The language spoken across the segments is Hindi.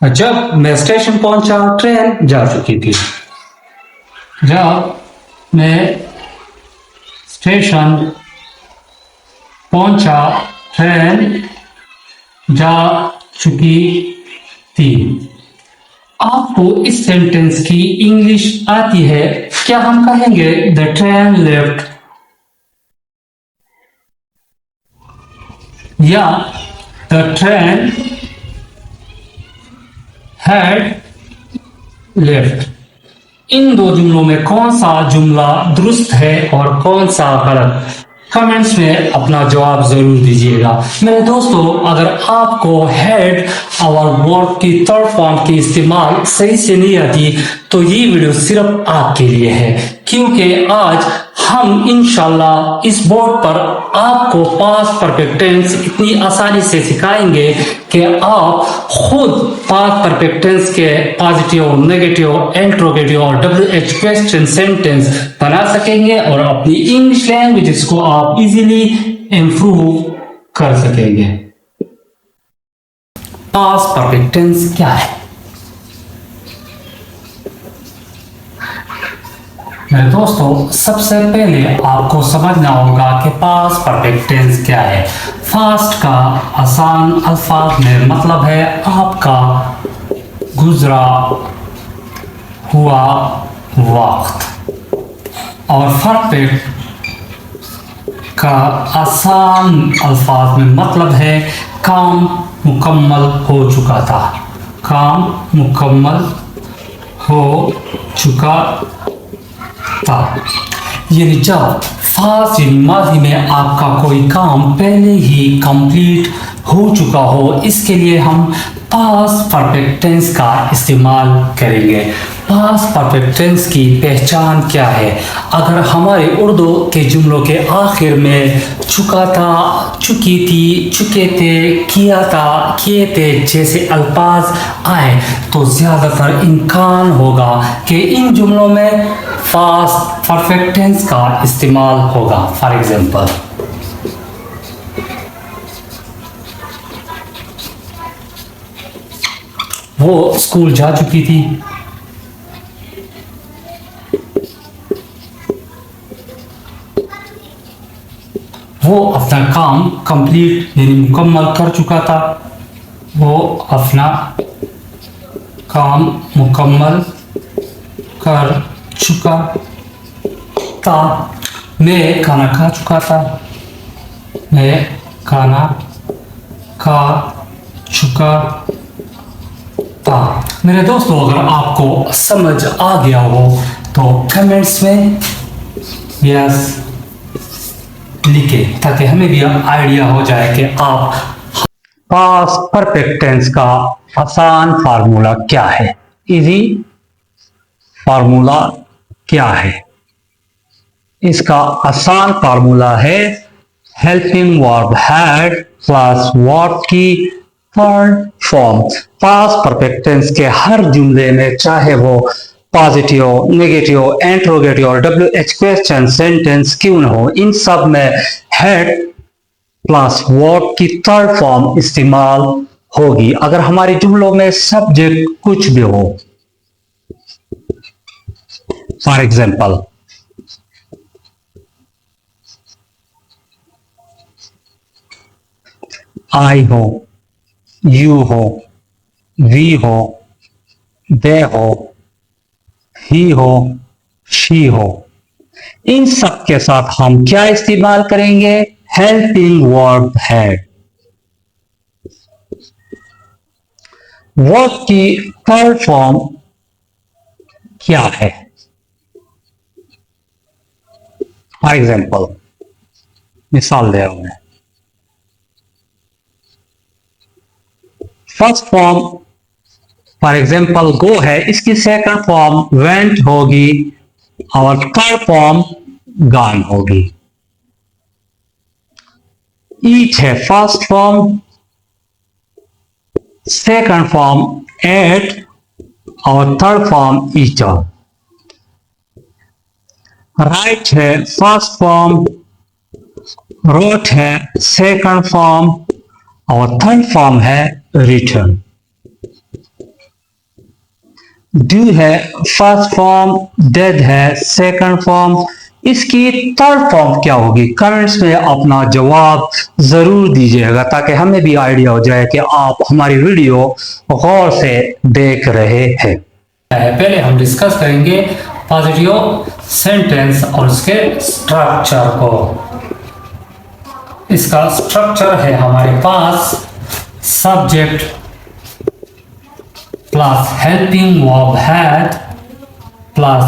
जब मैं स्टेशन पहुंचा ट्रेन जा चुकी थी। जब मैं स्टेशन पहुंचा ट्रेन जा चुकी थी। आपको इस सेंटेंस की इंग्लिश आती है? क्या हम कहेंगे द ट्रेन लेफ्ट, या द ट्रेन हैड लेफ्ट। इन दो जुमलों में कौन सा जुमला दुरुस्त है और कौन सा गलत? कमेंट्स में अपना जवाब जरूर दीजिएगा। मेरे दोस्तों, अगर आपको हेड और वर्ब की थर्ड फॉर्म की इस्तेमाल सही से नहीं आती तो ये वीडियो सिर्फ आपके लिए है, क्योंकि आज हम इंशाल्लाह इस बोर्ड पर आपको पास्ट परफेक्ट टेंस इतनी आसानी से सिखाएंगे कि आप खुद पास्ट परफेक्ट टेंस के पॉजिटिव, नेगेटिव, इंट्रोगेटिव और WH क्वेश्चन सेंटेंस बना सकेंगे और अपनी इंग्लिश लैंग्वेज को आप इजीली इंप्रूव कर सकेंगे। पास्ट परफेक्ट टेंस क्या है? मेरे दोस्तों, सबसे पहले आपको समझना होगा कि पास्ट परफेक्ट टेंस क्या है। फास्ट का आसान अल्फाज में मतलब है आपका गुजरा हुआ वक्त, और परफेक्ट का आसान अल्फाज में मतलब है काम मुकम्मल हो चुका था। काम मुकम्मल हो चुका था, यानी जब फास्ट यानी माजी में आपका कोई काम पहले ही कंप्लीट हो चुका हो, इसके लिए हम पास्ट परफेक्ट टेंस का इस्तेमाल करेंगे। पास्ट परफेक्ट टेंस की पहचान क्या है? अगर हमारे उर्दू के जुमलों के आखिर में चुका था, चुकी थी, चुके थे, किया था, किए थे जैसे अल्फाज आए तो ज़्यादातर इम्कान होगा कि इन जुमलों में पास्ट परफेक्ट टेंस का इस्तेमाल होगा। फॉर एग्जाम्पल, वो स्कूल जा चुकी थी। वो अपना काम कंप्लीट यानी मुकम्मल कर चुका था। वो अपना काम मुकम्मल कर चुका था। मैं खाना खा चुका था। मैं खाना खा चुका था। मेरे दोस्तों, अगर आपको समझ आ गया हो तो कमेंट्स में यस लिखे, ताकि हमें भी आइडिया हो जाए कि आप पास्ट परफेक्ट टेंस का आसान फार्मूला क्या है, इजी फार्मूला क्या है। इसका आसान फार्मूला है helping verb had plus verb की third form. Past perfect tense के हर जुमले में, चाहे वो पॉजिटिव, नेगेटिव, इंट्रोगेटिव और WH क्वेश्चन सेंटेंस क्यों न हो, इन सब में हेड प्लस वर्ब की थर्ड फॉर्म इस्तेमाल होगी। अगर हमारे जुमलों में सब्जेक्ट कुछ भी हो, फॉर एग्जाम्पल आई हो, यू हो, वी हो, दे हो, ही हो, शी हो, इन सब के साथ हम क्या इस्तेमाल करेंगे? Helping verb had. वर्ब की थर्ड फॉर्म क्या है? फॉर एग्जाम्पल, मिसाल दे रहा हूं मैं। फर्स्ट फॉर्म फॉर एग्जाम्पल गो है, इसकी सेकंड फॉर्म वेंट होगी और थर्ड फॉर्म गॉन होगी। ईट है first form, second form ate और थर्ड फॉर्म ईटर। राइट है फर्स्ट फॉर्म, रोट है सेकंड फॉर्म और थर्ड फॉर्म है रिटर्न। डू है फर्स्ट फॉर्म, डेड है सेकंड फॉर्म, इसकी थर्ड फॉर्म क्या होगी? कमेंट्स में अपना जवाब जरूर दीजिएगा ताकि हमें भी आइडिया हो जाए कि आप हमारी वीडियो गौर से देख रहे हैं। पहले हम डिस्कस करेंगे पॉजिटिव सेंटेंस और उसके स्ट्रक्चर को। इसका स्ट्रक्चर है हमारे पास subject plus helping verb had plus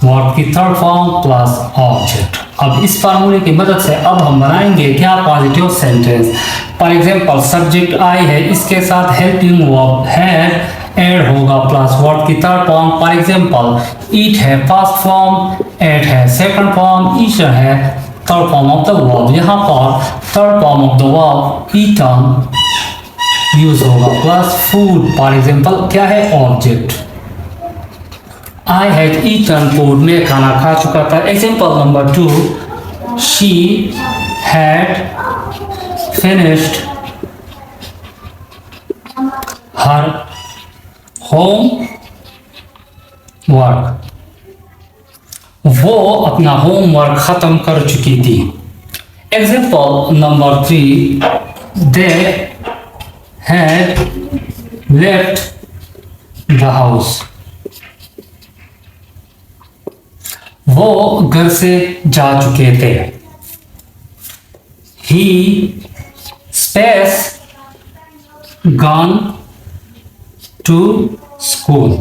verb की थर्ड फॉर्म प्लस ऑब्जेक्ट। अब इस फार्मूले की मदद से अब हम बनाएंगे क्या positive sentence. For example subject I है, इसके साथ हेल्पिंग वर्ब हैड ऐड होगा प्लस वर्ब की third form. For example eat है फर्स्ट फॉर्म, एट है सेकंड फॉर्म, ईटन है third form of the verb. यहाँ पर third form of the verb eaten use होगा प्लस फूड। फॉर एग्जांपल क्या है object. I had eaten food, मैं खाना खा चुका था। Example number 2 she had finished her home work, वो अपना होमवर्क खत्म कर चुकी थी। Example number 3 they had left the house, वो घर से जा चुके थे। ही स्पेस गॉन टू स्कूल।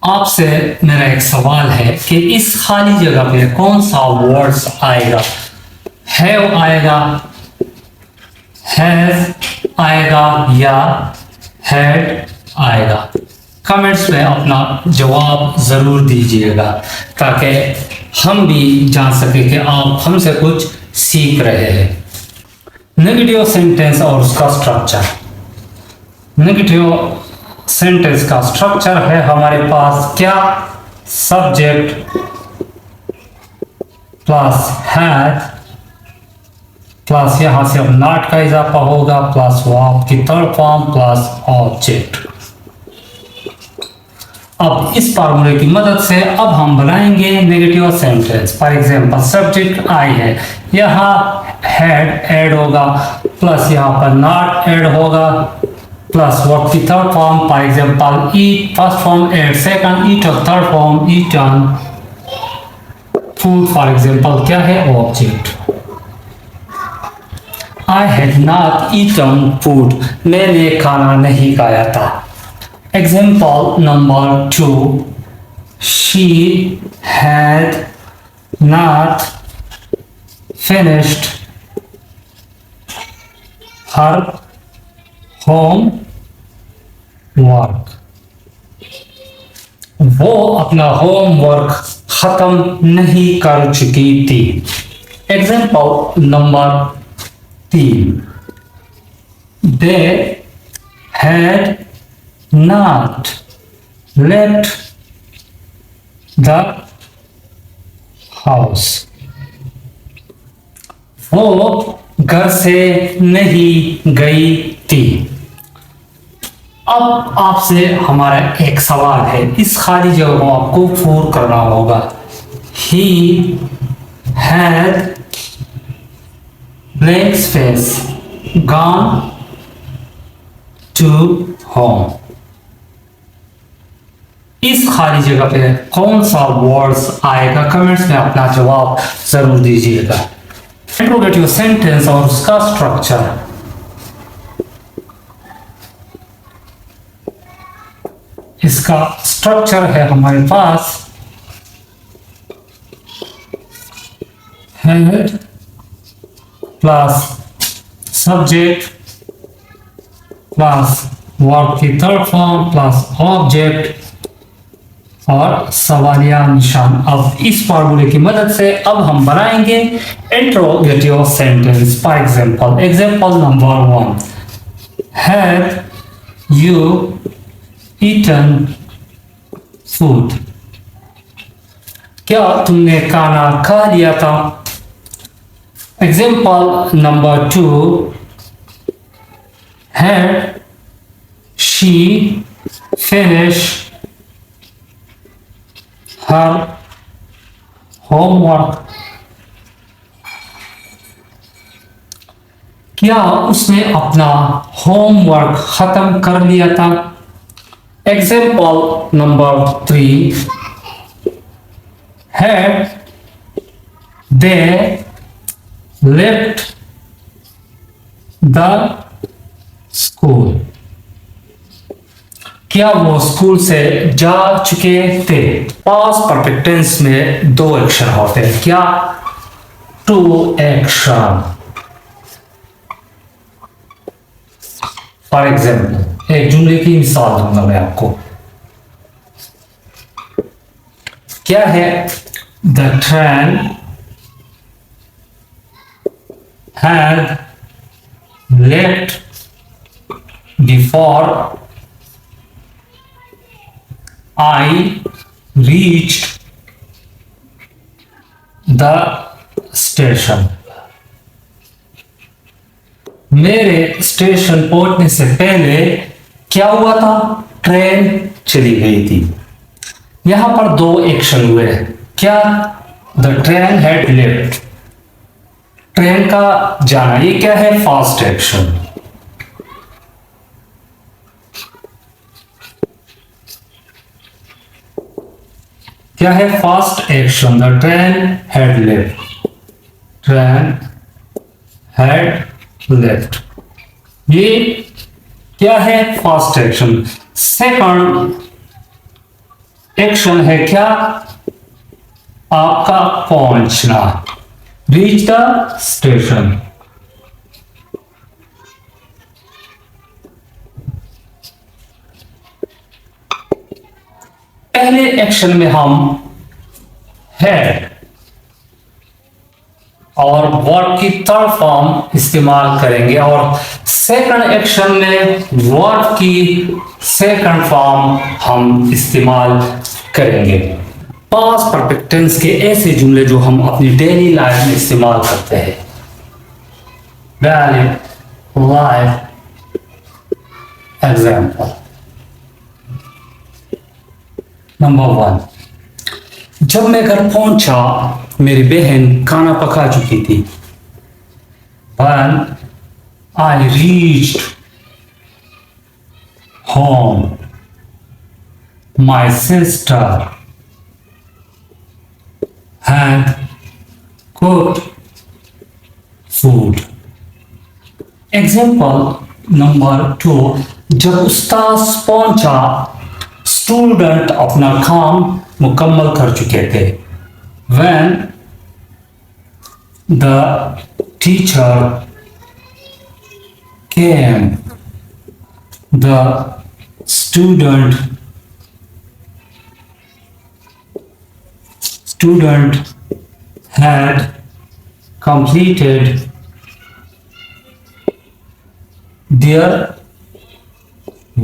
आपसे मेरा एक सवाल है कि इस खाली जगह पे कौन सा वर्ड्स आएगा? हैव आएगा, हैव आएगा या हैड आएगा? कमेंट्स में अपना जवाब ज़रूर दीजिएगा ताकि हम भी जान सके कि आप हमसे कुछ सीख रहे हैं। नेगेटिव सेंटेंस और उसका स्ट्रक्चर। नेगेटिव सेंटेंस का स्ट्रक्चर है हमारे पास क्या? सब्जेक्ट प्लस हैड प्लस यहां से अब नॉट का इजाफा होगा प्लस वर्ब की थर्ड फॉर्म प्लस ऑब्जेक्ट। अब इस फार्मूले की मदद से अब हम बनाएंगे negative sentence. For example subject I है, यहाँ हैड ऐड होगा प्लस यहाँ पर नॉट ऐड होगा प्लस वर्ब की third form. For example eat first form, ate second, eat third form, eaten. Food for example क्या है object. I had not eaten food, मैंने खाना नहीं खाया था। Example number 2 she had not finished her homework, वो अपना होमवर्क खत्म नहीं कर चुकी थी। Example number 3 they had not left the house, वो घर से नहीं गई थी। अब आपसे हमारा एक सवाल है, इस खाली जगह को आपको पूरा करना होगा। He had blank space gone to home। इस खाली जगह पे कौन सा वर्ड्स आएगा? कमेंट्स में अपना जवाब जरूर दीजिएगा। इंट्रोगेटिव सेंटेंस और उसका स्ट्रक्चर। इसका स्ट्रक्चर है हमारे पास had plus subject plus verb की थर्ड फॉर्म प्लस ऑब्जेक्ट और सवालिया निशान। अब इस फार्मूले की मदद से अब हम बनाएंगे interrogative sentence. For example number 1 have you eaten food, क्या तुमने खाना खा लिया था? Example number 2 had she finish her homework, क्या उसने अपना होमवर्क खत्म कर लिया था। Example number 3, had they left the school, क्या वो स्कूल से जा चुके थे। पास्ट परफेक्ट टेंस में दो एक्शन होते हैं, क्या, टू एक्शन। फॉर एग्जाम्पल एक जुमले की मिसाल दूंगा मैं आपको, क्या है, the train had left before I reached the station, मेरे स्टेशन पहुंचने से पहले क्या हुआ था, ट्रेन चली गई थी। यहां पर दो एक्शन हुए, क्या, the train had left, train का जाना, ये क्या है, फास्ट एक्शन। क्या है, fast action, the train had left, train had left, ये क्या है, फास्ट एक्शन। सेकंड एक्शन है क्या, आपका पहुंचना, रीच द स्टेशन। पहले एक्शन में हम हैड और वर्ब की थर्ड फॉर्म इस्तेमाल करेंगे और सेकंड एक्शन में वर्ब की सेकंड फॉर्म हम इस्तेमाल करेंगे। पास्ट परफेक्ट टेंस के ऐसे जुमले जो हम अपनी डेली लाइफ में इस्तेमाल करते हैं, वैलिड लाइफ एग्जाम्पल नंबर 1, जब मैं घर पहुंचा मेरी बहन खाना पका चुकी थी। When I reached home, my sister had cooked food. Example number 2, जब उस्ताद पहुंचा स्टूडेंट अपना काम मुकम्मल कर चुके थे। When the teacher came, the student had completed their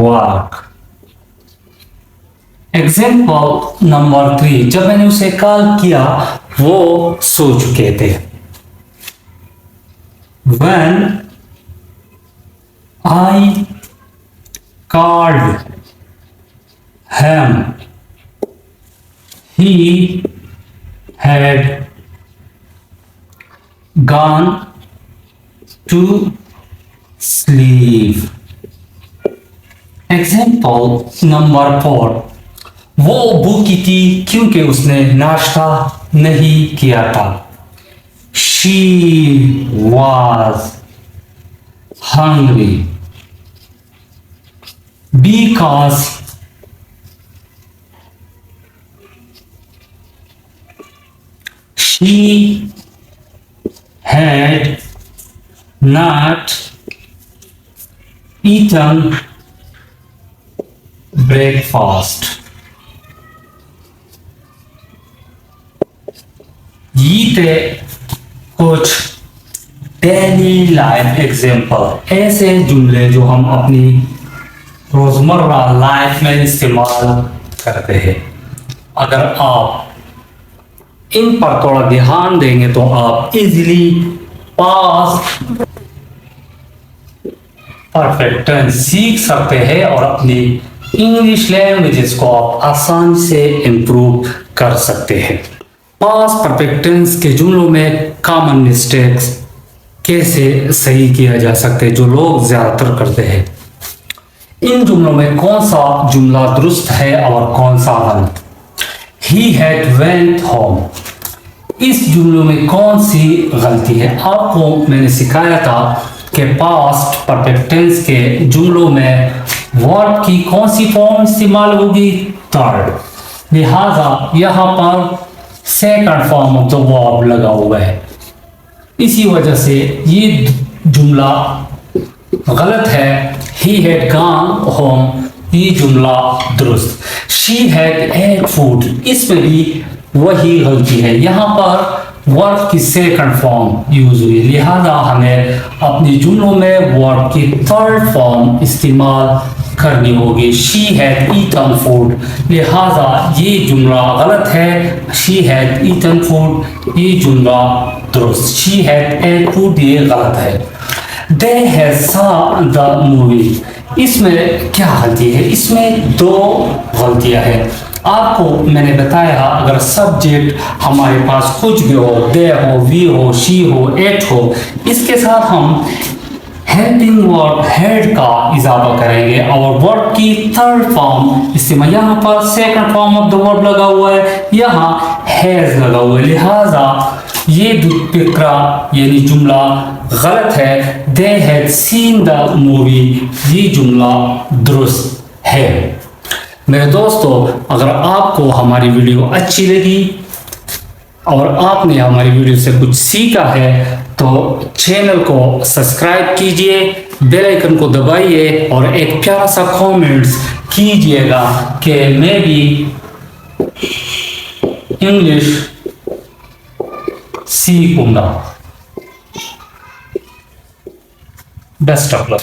work. Example number 3, जब मैंने उसे कॉल किया वो सो चुके थे। When I called him, he had gone to sleep. Example number 4, वो भूखी थी क्योंकि उसने नाश्ता नहीं किया था। She was hungry because she had not eaten breakfast. ये थे कुछ डेली लाइफ एग्जाम्पल, ऐसे जुमले जो हम अपनी रोजमर्रा लाइफ में इस्तेमाल करते हैं। अगर आप इन पर थोड़ा ध्यान देंगे तो आप इजीली पास्ट परफेक्ट टेंस सीख सकते हैं और अपनी इंग्लिश लैंग्वेजेस को आप आसानी से इम्प्रूव कर सकते हैं। पास्ट परफेक्ट टेंस के जुमलों में कॉमन मिस्टेक्स कैसे सही किया जा सकते हैं जो लोग ज्यादातर करते हैं। इन जुमलों में कौन सा जुमला दुरुस्त है और कौन सा गलत। He had went home, इस जुमलों में कौन सी गलती है। आपको मैंने सिखाया था कि पास्ट परफेक्ट टेंस के जुमलों में वर्ब की कौन सी फॉर्म इस्तेमाल होगी, थर्ड, लिहाजा यहाँ पर second form of the verb लगा हुआ है, इसी वजह से ये जुमला गलत है। He had gone home, ये जुमला दुरुस्त। She had ate food, इसमें भी वही गलती है, यहाँ पर वर्ब की सेकंड फॉर्म यूज हुई, लिहाजा हमें अपने जुमलों में वर्ब की थर्ड फॉर्म इस्तेमाल करनी होगी। She had eaten food, लिहाजा ये जुमला गलत है। She had eaten food, ये जुमला दुरुस्त। She had ate food, ये गलत है। They had saw the movie, इसमें क्या गलती है, इसमें दो गलतियां हैं। आपको मैंने बताया अगर सब्जेक्ट हमारे पास कुछ भी हो, दे हो, वी हो, शी हो, एट हो, इसके साथ हम हेल्पिंग वर्ब हैड का इजाफा करेंगे और वर्ब की थर्ड फॉर्म इस्तेमाल, यहाँ पर second form of the verb लगा हुआ है, यहाँ हैज लगा हुआ है, लिहाजा ये फिक्रा यानी जुमला गलत है। They had seen the movie, ये जुमला दुरुस्त है। मेरे दोस्तों, अगर आपको हमारी वीडियो अच्छी लगी और आपने हमारी वीडियो से कुछ सीखा है तो चैनल को सब्सक्राइब कीजिए, बेल आइकन को दबाइए और एक प्यारा सा कमेंट्स कीजिएगा कि मैं भी इंग्लिश सीखूंगा। Best of luck.